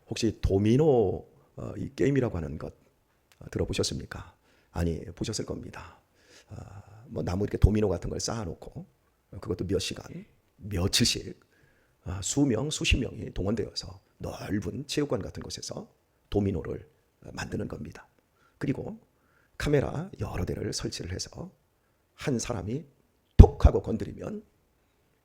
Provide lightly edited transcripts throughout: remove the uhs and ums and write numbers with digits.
혹시 도미노 이 게임이라고 하는 것 들어보셨습니까? 아니, 보셨을 겁니다. 뭐 나무 이렇게 도미노 같은 걸 쌓아놓고 그것도 몇 시간, 며칠씩 수명, 수십 명이 동원되어서 넓은 체육관 같은 곳에서 도미노를 만드는 겁니다. 그리고 카메라 여러 대를 설치를 해서 한 사람이 톡 하고 건드리면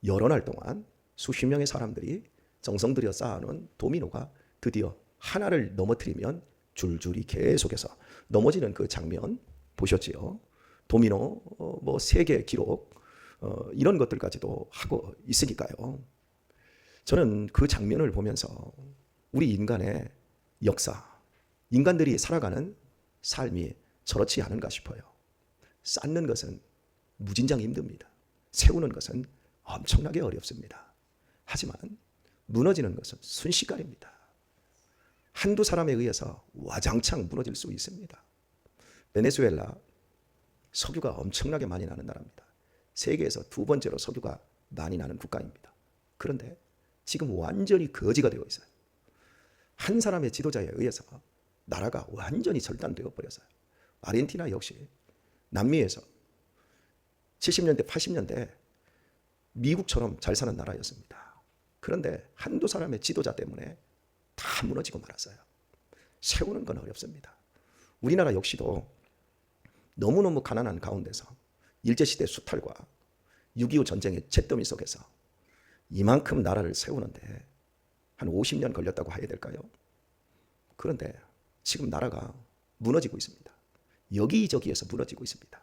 여러 날 동안 수십 명의 사람들이 정성 들여 쌓아놓은 도미노가 드디어 하나를 넘어뜨리면 줄줄이 계속해서 넘어지는 그 장면 보셨지요? 도미노 뭐 세계 기록 이런 것들까지도 하고 있으니까요. 저는 그 장면을 보면서 우리 인간의 역사, 인간들이 살아가는 삶이 저렇지 않은가 싶어요. 쌓는 것은 무진장 힘듭니다. 세우는 것은 엄청나게 어렵습니다. 하지만 무너지는 것은 순식간입니다. 한두 사람에 의해서 와장창 무너질 수 있습니다. 베네수엘라 석유가 엄청나게 많이 나는 나라입니다. 세계에서 두 번째로 석유가 많이 나는 국가입니다. 그런데 지금 완전히 거지가 되어 있어요. 한 사람의 지도자에 의해서 나라가 완전히 절단되어 버렸어요. 아르헨티나 역시 남미에서 70년대, 80년대 미국처럼 잘 사는 나라였습니다. 그런데 한두 사람의 지도자 때문에 다 무너지고 말았어요. 세우는 건 어렵습니다. 우리나라 역시도 너무너무 가난한 가운데서 일제시대 수탈과 6.25 전쟁의 잿더미 속에서 이만큼 나라를 세우는데 한 50년 걸렸다고 해야 될까요? 그런데 지금 나라가 무너지고 있습니다. 여기저기에서 무너지고 있습니다.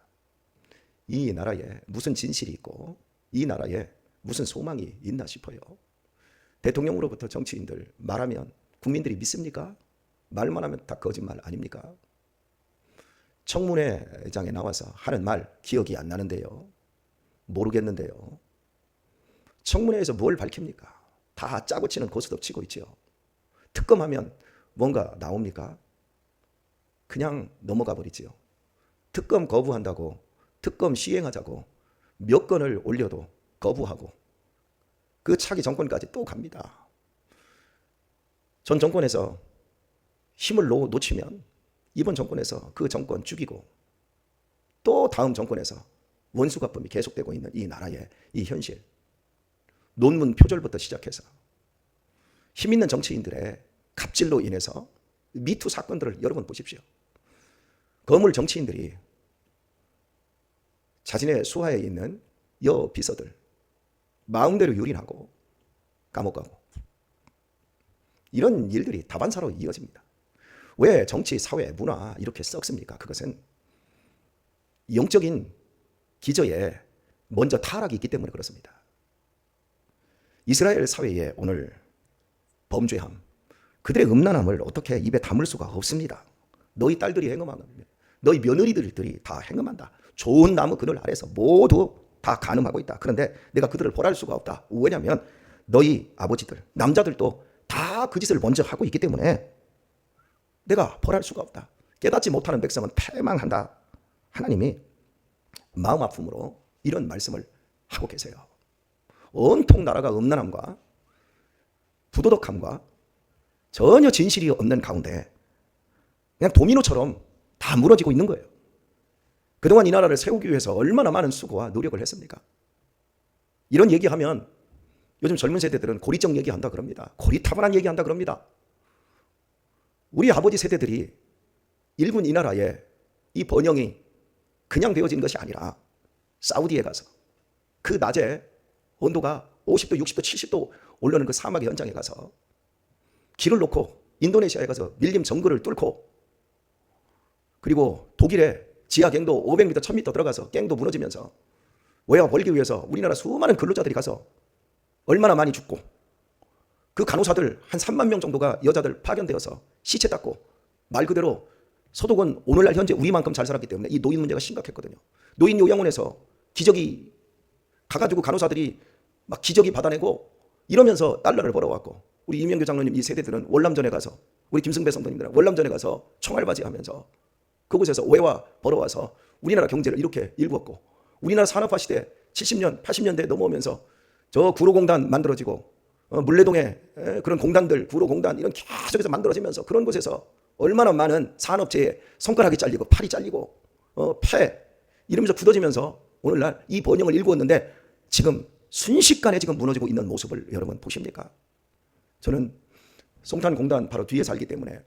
이 나라에 무슨 진실이 있고 이 나라에 무슨 소망이 있나 싶어요. 대통령으로부터 정치인들 말하면 국민들이 믿습니까? 말만 하면 다 거짓말 아닙니까? 청문회장에 나와서 하는 말 기억이 안 나는데요. 모르겠는데요. 청문회에서 뭘 밝힙니까? 다 짜고 치는 고스톱 치고 있죠. 특검하면 뭔가 나옵니까? 그냥 넘어가 버리지요. 특검 거부한다고 특검 시행하자고 몇 건을 올려도 거부하고 그 차기 정권까지 또 갑니다. 전 정권에서 힘을 놓치면 이번 정권에서 그 정권 죽이고 또 다음 정권에서 원수가품이 계속되고 있는 이 나라의 이 현실, 논문 표절부터 시작해서 힘 있는 정치인들의 갑질로 인해서 미투 사건들을 여러분 보십시오. 거물 정치인들이 자신의 수하에 있는 여 비서들 마음대로 유린하고 감옥 가고 이런 일들이 다반사로 이어집니다. 왜 정치, 사회, 문화 이렇게 썩습니까? 그것은 영적인 기저에 먼저 타락이 있기 때문에 그렇습니다. 이스라엘 사회에 오늘 범죄함, 그들의 음란함을 어떻게 입에 담을 수가 없습니다. 너희 딸들이 행음하는, 너희 며느리들이 다 행음한다. 좋은 나무 그늘 아래서 모두 다 간음하고 있다. 그런데 내가 그들을 벌할 수가 없다. 왜냐하면 너희 아버지들, 남자들도 다 그 짓을 먼저 하고 있기 때문에 내가 벌할 수가 없다. 깨닫지 못하는 백성은 패망한다. 하나님이 마음 아픔으로 이런 말씀을 하고 계세요. 온통 나라가 음란함과 부도덕함과 전혀 진실이 없는 가운데 그냥 도미노처럼 다 무너지고 있는 거예요. 그동안 이 나라를 세우기 위해서 얼마나 많은 수고와 노력을 했습니까? 이런 얘기하면 요즘 젊은 세대들은 고리적 얘기한다 그럽니다. 고리타분한 얘기한다 그럽니다. 우리 아버지 세대들이 일군 이 나라에 이 번영이 그냥 되어진 것이 아니라 사우디에 가서 그 낮에 온도가 50도, 60도, 70도 오르는 그 사막의 현장에 가서 길을 놓고 인도네시아에 가서 밀림 정글을 뚫고 그리고 독일의 지하 갱도 500m, 1000m 들어가서 갱도 무너지면서 외화 벌기 위해서 우리나라 수많은 근로자들이 가서 얼마나 많이 죽고 그 간호사들 한 3만 명 정도가 여자들 파견되어서 시체 닦고 말 그대로 서독은 오늘날 현재 우리만큼 잘 살았기 때문에 이 노인 문제가 심각했거든요. 노인 요양원에서 기저귀 가가지고 간호사들이 막 기저귀 받아내고 이러면서 달러를 벌어왔고 우리 이명규 장로님 이 세대들은 월남전에 가서 우리 김승배 성도님들은 월남전에 가서 총알바지 하면서 그곳에서 외화 벌어와서 우리나라 경제를 이렇게 일구었고 우리나라 산업화 시대 70년, 80년대에 넘어오면서 저 구로공단 만들어지고 물레동에 그런 공단들, 구로공단 이런 계속해서 만들어지면서 그런 곳에서 얼마나 많은 산업체에 손가락이 잘리고 팔이 잘리고 폐 이러면서 굳어지면서 오늘날 이 번영을 일구었는데 지금 순식간에 지금 무너지고 있는 모습을 여러분 보십니까? 저는 송탄공단 바로 뒤에 살기 때문에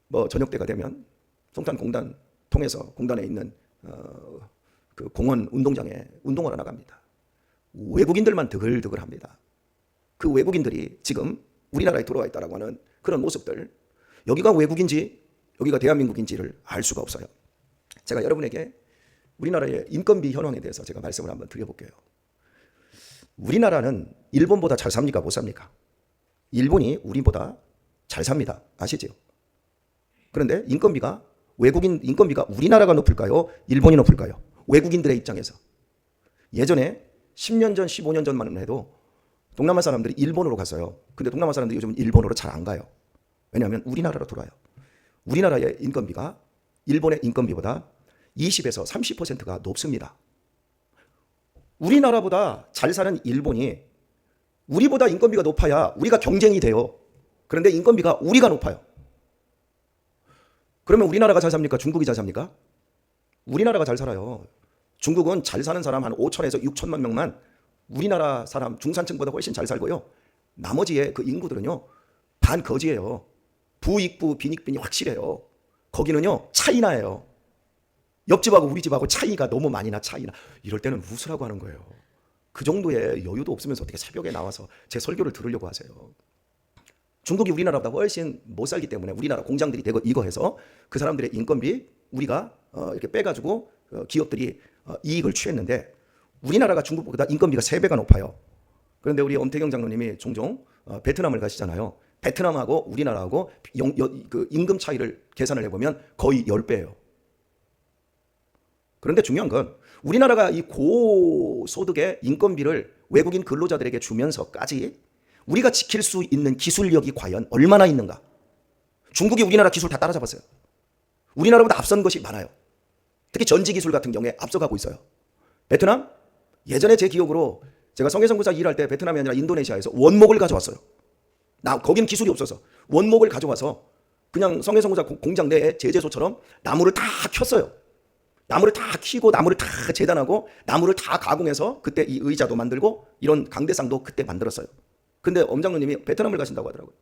뭐 저녁 때가 되면 송탄공단 통해서 공단에 있는 그 공원 운동장에 운동하러 나갑니다. 외국인들만 드글드글합니다. 그 외국인들이 지금 우리나라에 들어와 있다라고 하는 그런 모습들, 여기가 외국인지 여기가 대한민국인지를 알 수가 없어요. 제가 여러분에게 우리나라의 인건비 현황에 대해서 제가 말씀을 한번 드려볼게요. 우리나라는 일본보다 잘 삽니까? 못 삽니까? 일본이 우리보다 잘 삽니다. 아시죠? 그런데 인건비가 외국인 인건비가 우리나라가 높을까요? 일본이 높을까요? 외국인들의 입장에서. 예전에 10년 전, 15년 전만 해도 동남아 사람들이 일본으로 갔어요. 근데 동남아 사람들이 요즘 일본으로 잘 안 가요. 왜냐하면 우리나라로 돌아요. 우리나라의 인건비가 일본의 인건비보다 20에서 30%가 높습니다. 우리나라보다 잘 사는 일본이 우리보다 인건비가 높아야 우리가 경쟁이 돼요. 그런데 인건비가 우리가 높아요. 그러면 우리나라가 잘 삽니까? 중국이 잘 삽니까? 우리나라가 잘 살아요. 중국은 잘 사는 사람 한 5천에서 6천만 명만 우리나라 사람 중산층보다 훨씬 잘 살고요. 나머지의 그 인구들은요 반거지예요. 부익부 빈익빈이 확실해요. 거기는요 차이나예요. 옆집하고 우리 집하고 차이가 너무 많이 나. 차이나. 이럴 때는 웃으라고 하는 거예요. 그 정도의 여유도 없으면서 어떻게 새벽에 나와서 제 설교를 들으려고 하세요. 중국이 우리나라보다 훨씬 못 살기 때문에 우리나라 공장들이 되고 이거 해서 그 사람들의 인건비 우리가 이렇게 빼가지고 기업들이 이익을 취했는데 우리나라가 중국보다 인건비가 3배가 높아요. 그런데 우리 엄태경 장로님이 종종 베트남을 가시잖아요. 베트남하고 우리나라하고 그 임금 차이를 계산을 해보면 거의 10배예요. 그런데 중요한 건 우리나라가 이 고소득의 인건비를 외국인 근로자들에게 주면서까지 우리가 지킬 수 있는 기술력이 과연 얼마나 있는가. 중국이 우리나라 기술 다 따라잡았어요. 우리나라보다 앞선 것이 많아요. 특히 전지기술 같은 경우에 앞서가고 있어요. 베트남? 예전에 제 기억으로 제가 성계선교사 일할 때 베트남이 아니라 인도네시아에서 원목을 가져왔어요. 거기는 기술이 없어서 원목을 가져와서 그냥 성계선교사 공장 내에 제재소처럼 나무를 다 켰어요. 나무를 다 키고 나무를 다 재단하고 나무를 다 가공해서 그때 이 의자도 만들고 이런 강대상도 그때 만들었어요. 근데 엄장로님이 베트남을 가신다고 하더라고요.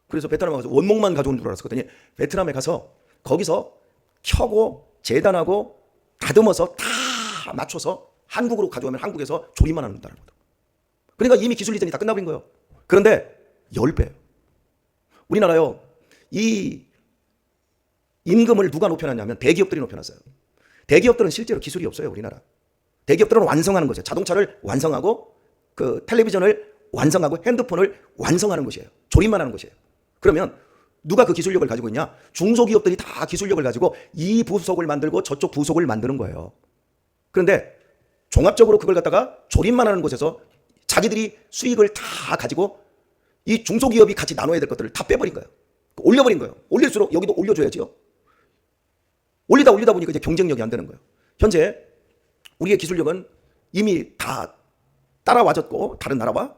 그래서 베트남에 가서 원목만 가져온 줄 알았어. 그랬더니 베트남에 가서 거기서 켜고 재단하고 다듬어서 다 맞춰서 한국으로 가져오면 한국에서 조립만 한다는 거다. 그러니까 이미 기술 이전이 다 끝나버린 거예요. 그런데 10배. 우리나라요. 이 임금을 누가 높여놨냐면 대기업들이 높여놨어요. 대기업들은 실제로 기술이 없어요. 우리나라. 대기업들은 완성하는 거죠. 자동차를 완성하고 그 텔레비전을 완성하고 핸드폰을 완성하는 것이에요. 조립만 하는 것이에요. 그러면 누가 그 기술력을 가지고 있냐? 중소기업들이 다 기술력을 가지고 이 부속을 만들고 저쪽 부속을 만드는 거예요. 그런데 종합적으로 그걸 갖다가 조립만 하는 곳에서 자기들이 수익을 다 가지고 이 중소기업이 같이 나눠야 될 것들을 다 빼버린 거예요. 올려버린 거예요. 올릴수록 여기도 올려줘야지요. 올리다 보니까 이제 경쟁력이 안 되는 거예요. 현재 우리의 기술력은 이미 다 따라와졌고 다른 나라와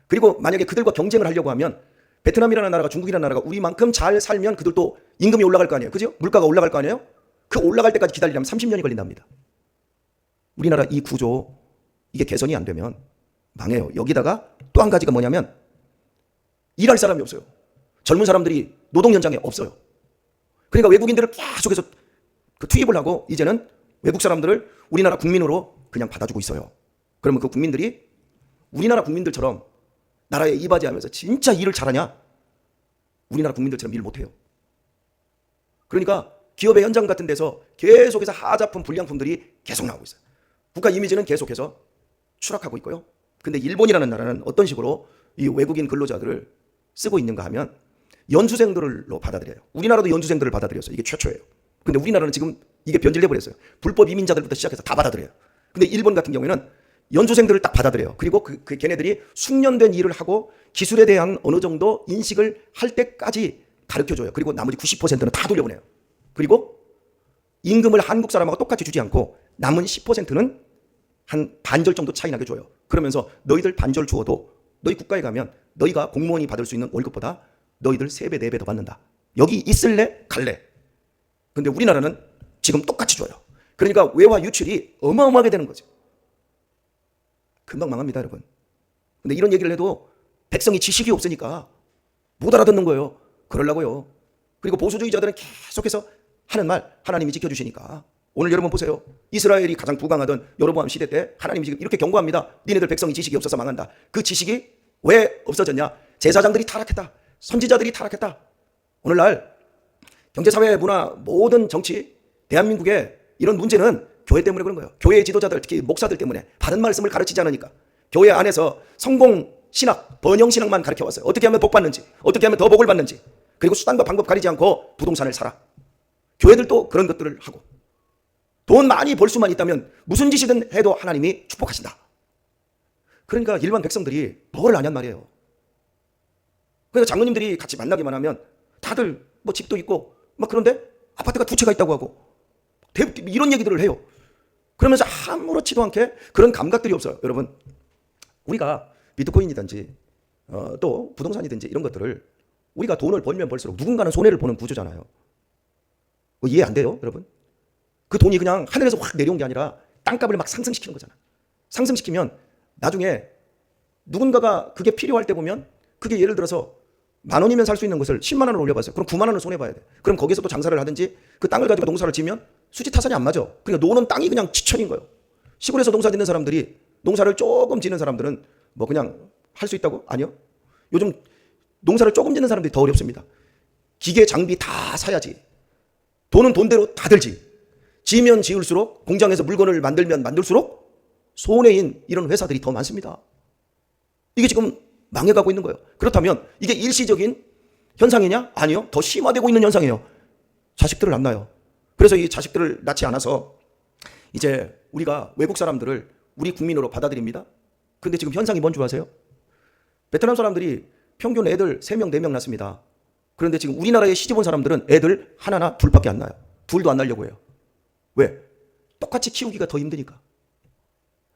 그리고 만약에 그들과 경쟁을 하려고 하면 베트남이라는 나라가 중국이라는 나라가 우리만큼 잘 살면 그들도 임금이 올라갈 거 아니에요. 그죠? 물가가 올라갈 거 아니에요? 그 올라갈 때까지 기다리려면 30년이 걸린답니다. 우리나라 이 구조 이게 개선이 안 되면 망해요. 여기다가 또 한 가지가 뭐냐면 일할 사람이 없어요. 젊은 사람들이 노동 현장에 없어요. 그러니까 외국인들을 계속해서 투입을 하고 이제는 외국 사람들을 우리나라 국민으로 그냥 받아주고 있어요. 그러면 그 국민들이 우리나라 국민들처럼 나라에 이바지하면서 진짜 일을 잘하냐? 우리나라 국민들처럼 일 못해요. 그러니까 기업의 현장 같은 데서 계속해서 하자품, 불량품들이 계속 나오고 있어요. 국가 이미지는 계속해서 추락하고 있고요. 근데 일본이라는 나라는 어떤 식으로 이 외국인 근로자들을 쓰고 있는가 하면 연수생들로 받아들여요. 우리나라도 연수생들을 받아들였어요. 이게 최초예요. 근데 우리나라는 지금 이게 변질돼 버렸어요. 불법 이민자들부터 시작해서 다 받아들여요. 근데 일본 같은 경우에는 연수생들을 딱 받아들여요. 그리고 그 걔네들이 숙련된 일을 하고 기술에 대한 어느 정도 인식을 할 때까지 가르쳐줘요. 그리고 나머지 90%는 다 돌려보내요. 그리고 임금을 한국 사람하고 똑같이 주지 않고 남은 10%는 한 반절 정도 차이 나게 줘요. 그러면서 너희들 반절 주어도 너희 국가에 가면 너희가 공무원이 받을 수 있는 월급보다 너희들 3배, 4배 더 받는다. 여기 있을래? 갈래? 근데 우리나라는 지금 똑같이 줘요. 그러니까 외화 유출이 어마어마하게 되는 거죠. 금방 망합니다, 여러분. 근데 이런 얘기를 해도 백성이 지식이 없으니까 못 알아듣는 거예요. 그러려고요. 그리고 보수주의자들은 계속해서 하는 말 하나님이 지켜주시니까. 오늘 여러분 보세요. 이스라엘이 가장 부강하던 여로보암 시대 때 하나님이 지금 이렇게 경고합니다. 니네들 백성이 지식이 없어서 망한다. 그 지식이 왜 없어졌냐? 제사장들이 타락했다. 선지자들이 타락했다. 오늘날 경제사회 문화 모든 정치 대한민국의 이런 문제는 교회 때문에 그런 거예요. 교회의 지도자들 특히 목사들 때문에 바른 말씀을 가르치지 않으니까. 교회 안에서 성공 신학, 번영 신학만 가르쳐 왔어요. 어떻게 하면 복 받는지, 어떻게 하면 더 복을 받는지. 그리고 수단과 방법 가리지 않고 부동산을 사라. 교회들도 그런 것들을 하고. 돈 많이 벌 수만 있다면 무슨 짓이든 해도 하나님이 축복하신다. 그러니까 일반 백성들이 뭐를 아냔 말이에요. 그러니까 장로님들이 같이 만나기만 하면 다들 뭐 집도 있고 막 그런데 아파트가 2채가 있다고 하고 이런 얘기들을 해요. 그러면서 아무렇지도 않게 그런 감각들이 없어요. 여러분, 우리가 비트코인이든지 또 부동산이든지 이런 것들을 우리가 돈을 벌면 벌수록 누군가는 손해를 보는 구조잖아요. 이해 안 돼요, 여러분? 그 돈이 그냥 하늘에서 확 내려온 게 아니라 땅값을 막 상승시키는 거잖아. 상승시키면 나중에 누군가가 그게 필요할 때 보면 그게 예를 들어서 10,000원이면 살 수 있는 것을 10만 원을 올려봤어요. 그럼 9만 원을 손해봐야 돼. 그럼 거기서 또 장사를 하든지 그 땅을 가지고 농사를 지으면 수지 타산이 안 맞아. 그러니까 노는 땅이 그냥 지천인 거예요. 시골에서 농사 짓는 사람들이 농사를 조금 짓는 사람들은 뭐 그냥 할 수 있다고? 아니요. 요즘 농사를 조금 짓는 사람들이 더 어렵습니다. 기계 장비 다 사야지. 돈은 돈대로 다 들지. 지으면 지을수록 공장에서 물건을 만들면 만들수록 손해인 이런 회사들이 더 많습니다. 이게 지금 망해가고 있는 거예요. 그렇다면 이게 일시적인 현상이냐? 아니요. 더 심화되고 있는 현상이에요. 자식들을 안 낳아요. 그래서 이 자식들을 낳지 않아서 이제 우리가 외국 사람들을 우리 국민으로 받아들입니다. 근데 지금 현상이 뭔 줄 아세요? 베트남 사람들이 평균 애들 3명, 4명 낳습니다. 그런데 지금 우리나라에 시집 온 사람들은 애들 하나나 둘밖에 안 낳아요. 둘도 안 낳으려고 해요. 왜? 똑같이 키우기가 더 힘드니까.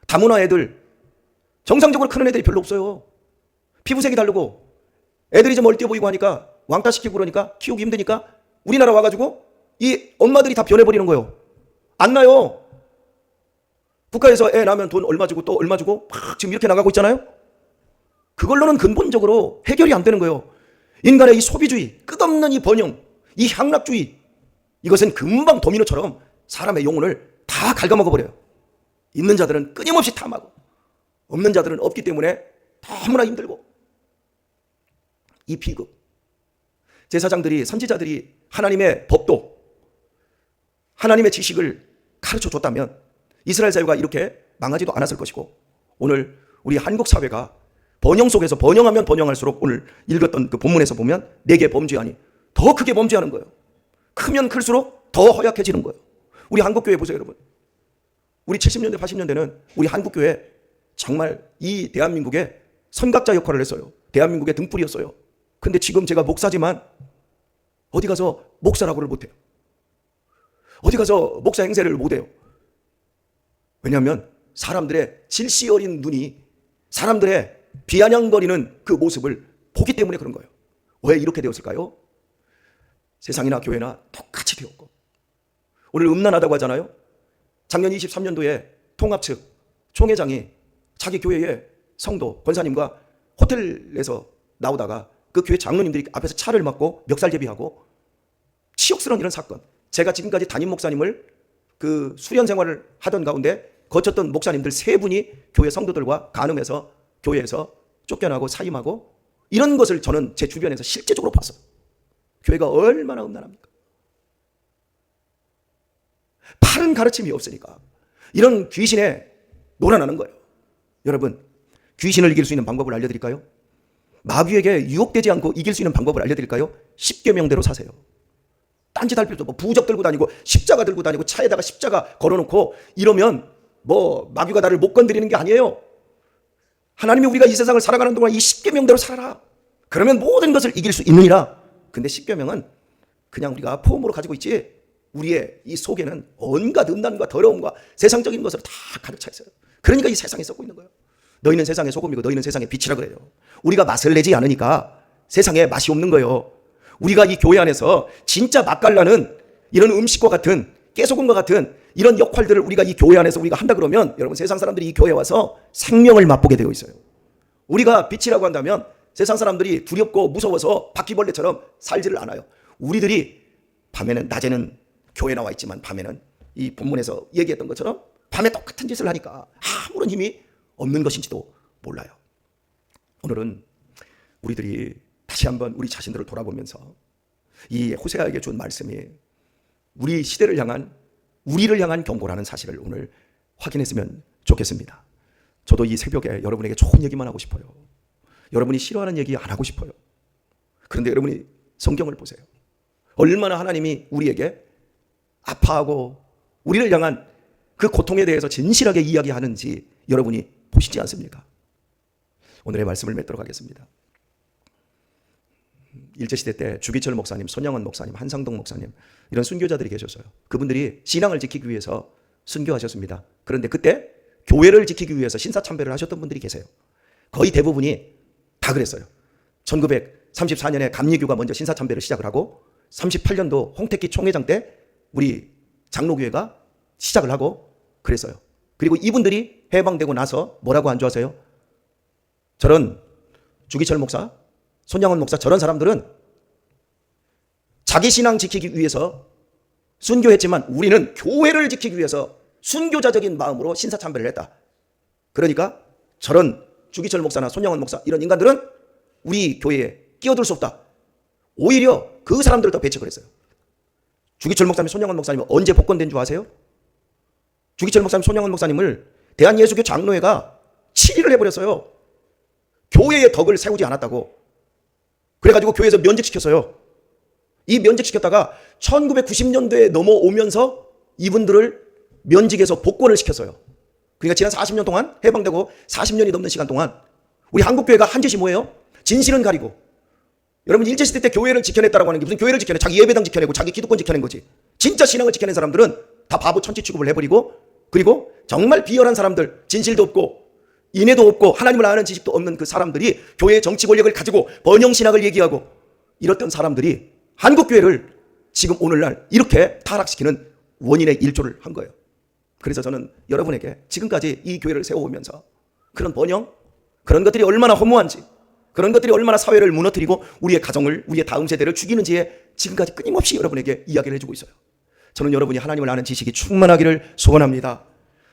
다문화 애들, 정상적으로 크는 애들이 별로 없어요. 피부색이 다르고 애들이 좀 얼띄어 보이고 하니까 왕따시키고 그러니까 키우기 힘드니까 우리나라 와가지고 이 엄마들이 다 변해버리는 거예요. 안 나요. 국가에서 애 낳으면 돈 얼마 주고 또 얼마 주고 막 지금 이렇게 나가고 있잖아요. 그걸로는 근본적으로 해결이 안 되는 거예요. 인간의 이 소비주의, 끝없는 이 번영, 이 향락주의, 이것은 금방 도미노처럼 사람의 영혼을 다 갉아먹어버려요. 있는 자들은 끊임없이 탐하고 없는 자들은 없기 때문에 너무나 힘들고. 이 비극. 제사장들이, 선지자들이 하나님의 법도 하나님의 지식을 가르쳐 줬다면 이스라엘 사회가 이렇게 망하지도 않았을 것이고, 오늘 우리 한국 사회가 번영 속에서 번영하면 번영할수록 오늘 읽었던 그 본문에서 보면 내게 범죄하니 더 크게 범죄하는 거예요. 크면 클수록 더 허약해지는 거예요. 우리 한국교회 보세요, 여러분. 우리 70년대, 80년대는 우리 한국교회 정말 이 대한민국의 선각자 역할을 했어요. 대한민국의 등불이었어요. 근데 지금 제가 목사지만 어디 가서 목사라고를 못해요. 어디 가서 목사 행세를 못해요. 왜냐하면 사람들의 질시 어린 눈이 사람들의 비아냥거리는 그 모습을 보기 때문에 그런 거예요. 왜 이렇게 되었을까요? 세상이나 교회나 똑같이 되었고, 오늘 음란하다고 하잖아요. 작년 23년도에 통합 측 총회장이 자기 교회의 성도 권사님과 호텔에서 나오다가 그 교회 장로님들이 앞에서 차를 막고 멱살 제비하고 치욕스러운 이런 사건. 제가 지금까지 담임 목사님을 그 수련 생활을 하던 가운데 거쳤던 목사님들 3분이 교회 성도들과 간음해서 교회에서 쫓겨나고 사임하고 이런 것을 저는 제 주변에서 실제적으로 봤어요. 교회가 얼마나 음란합니까? 바른 가르침이 없으니까 이런 귀신에 놀아나는 거예요. 여러분, 귀신을 이길 수 있는 방법을 알려드릴까요? 마귀에게 유혹되지 않고 이길 수 있는 방법을 알려드릴까요? 10계명대로 사세요. 딴짓 할 필요도, 뭐 부적 들고 다니고 십자가 들고 다니고 차에다가 십자가 걸어놓고 이러면 뭐 마귀가 나를 못 건드리는 게 아니에요. 하나님이 우리가 이 세상을 살아가는 동안 이 10계명대로 살아라. 그러면 모든 것을 이길 수 있느니라. 근데 10계명은 그냥 우리가 포함으로 가지고 있지, 우리의 이 속에는 온갖 음란과 더러움과 세상적인 것을 다 가득 차 있어요. 그러니까 이 세상에 썩고 있는 거예요. 너희는 세상의 소금이고 너희는 세상의 빛이라 그래요. 우리가 맛을 내지 않으니까 세상에 맛이 없는 거예요. 우리가 이 교회 안에서 진짜 맛깔나는 이런 음식과 같은 깨소금과 같은 이런 역할들을 우리가 이 교회 안에서 우리가 한다 그러면 여러분 세상 사람들이 이 교회에 와서 생명을 맛보게 되어 있어요. 우리가 빛이라고 한다면 세상 사람들이 두렵고 무서워서 바퀴벌레처럼 살지를 않아요. 우리들이 밤에는 낮에는 교회 나와 있지만 밤에는 이 본문에서 얘기했던 것처럼 밤에 똑같은 짓을 하니까 아무런 힘이 없는 것인지도 몰라요. 오늘은 우리들이 다시 한번 우리 자신들을 돌아보면서 이 호세아에게 준 말씀이 우리 시대를 향한 우리를 향한 경고라는 사실을 오늘 확인했으면 좋겠습니다. 저도 이 새벽에 여러분에게 좋은 얘기만 하고 싶어요. 여러분이 싫어하는 얘기 안 하고 싶어요. 그런데 여러분이 성경을 보세요. 얼마나 하나님이 우리에게 아파하고 우리를 향한 그 고통에 대해서 진실하게 이야기하는지 여러분이 보시지 않습니까? 오늘의 말씀을 맺도록 하겠습니다. 일제시대 때 주기철 목사님, 손양원 목사님, 한상동 목사님 이런 순교자들이 계셨어요. 그분들이 신앙을 지키기 위해서 순교하셨습니다. 그런데 그때 교회를 지키기 위해서 신사참배를 하셨던 분들이 계세요. 거의 대부분이 다 그랬어요. 1934년에 감리교가 먼저 신사참배를 시작을 하고 38년도 홍택기 총회장 때 우리 장로교회가 시작을 하고 그랬어요. 그리고 이분들이 해방되고 나서 뭐라고 안주하세요? 저런 주기철 목사, 손양원 목사 저런 사람들은 자기 신앙 지키기 위해서 순교했지만 우리는 교회를 지키기 위해서 순교자적인 마음으로 신사참배를 했다. 그러니까 저런 주기철 목사나 손양원 목사 이런 인간들은 우리 교회에 끼어들 수 없다. 오히려 그 사람들을 더 배척을 했어요. 주기철 목사님, 손양원 목사님은 언제 복권된 줄 아세요? 주기철 목사님, 손양원 목사님을 대한예수교 장로회가 치리를 해버렸어요. 교회의 덕을 세우지 않았다고. 그래가지고 교회에서 면직시켰어요. 이 면직시켰다가 1990년도에 넘어오면서 이분들을 면직에서 복권을 시켰어요. 그러니까 지난 40년 동안 해방되고 40년이 넘는 시간 동안 우리 한국교회가 한 짓이 뭐예요? 진실은 가리고. 여러분 일제시대 때 교회를 지켜냈다라고 하는 게 무슨 교회를 지켜내? 자기 예배당 지켜내고 자기 기득권 지켜낸 거지. 진짜 신앙을 지켜낸 사람들은 다 바보 천치 취급을 해버리고 그리고 정말 비열한 사람들, 진실도 없고 인애도 없고 하나님을 아는 지식도 없는 그 사람들이 교회의 정치 권력을 가지고 번영신학을 얘기하고 이랬던 사람들이 한국교회를 지금 오늘날 이렇게 타락시키는 원인의 일조를 한 거예요. 그래서 저는 여러분에게 지금까지 이 교회를 세워오면서 그런 번영, 그런 것들이 얼마나 허무한지, 그런 것들이 얼마나 사회를 무너뜨리고 우리의 가정을, 우리의 다음 세대를 죽이는지에 지금까지 끊임없이 여러분에게 이야기를 해주고 있어요. 저는 여러분이 하나님을 아는 지식이 충만하기를 소원합니다.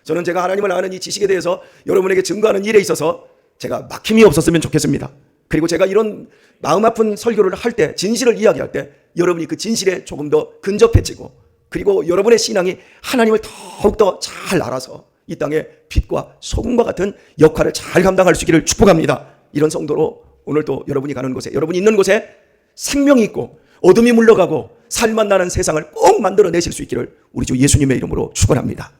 저는 제가 하나님을 아는 이 지식에 대해서 여러분에게 증거하는 일에 있어서 제가 막힘이 없었으면 좋겠습니다. 그리고 제가 이런 마음 아픈 설교를 할 때, 진실을 이야기할 때 여러분이 그 진실에 조금 더 근접해지고 그리고 여러분의 신앙이 하나님을 더욱더 잘 알아서 이 땅에 빛과 소금과 같은 역할을 잘 감당할 수 있기를 축복합니다. 이런 성도로 오늘도 여러분이 가는 곳에, 여러분이 있는 곳에 생명이 있고 어둠이 물러가고 살만 나는 세상을 꼭 만들어내실 수 있기를 우리 주 예수님의 이름으로 축원합니다.